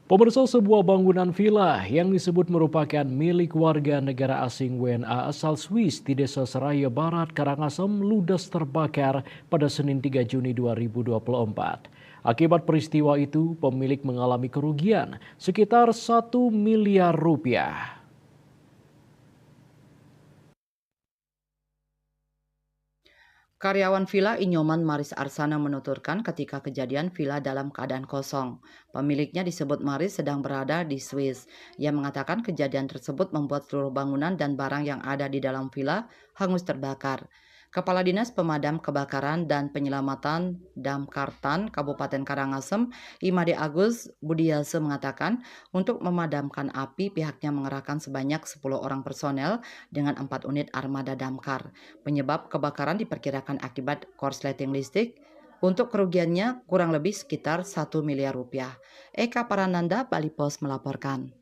Pemirsa, sebuah bangunan villa yang disebut merupakan milik warga negara asing WNA asal Swiss di Desa Seraya Barat, Karangasem ludes terbakar pada Senin 3 Juni 2024. Akibat peristiwa itu, pemilik mengalami kerugian sekitar 1 miliar rupiah. Karyawan villa Inyoman Maris Arsana menuturkan ketika kejadian villa dalam keadaan kosong. Pemiliknya disebut Maris sedang berada di Swiss. Ia mengatakan kejadian tersebut membuat seluruh bangunan dan barang yang ada di dalam villa hangus terbakar. Kepala Dinas Pemadam Kebakaran dan Penyelamatan Damkartan Kabupaten Karangasem, Imade Agus Budiase mengatakan untuk memadamkan api pihaknya mengerahkan sebanyak 10 orang personel dengan 4 unit armada damkar. Penyebab kebakaran diperkirakan akibat korsleting listrik. Untuk kerugiannya kurang lebih sekitar 1 miliar rupiah. Eka Parananda, Bali Pos melaporkan.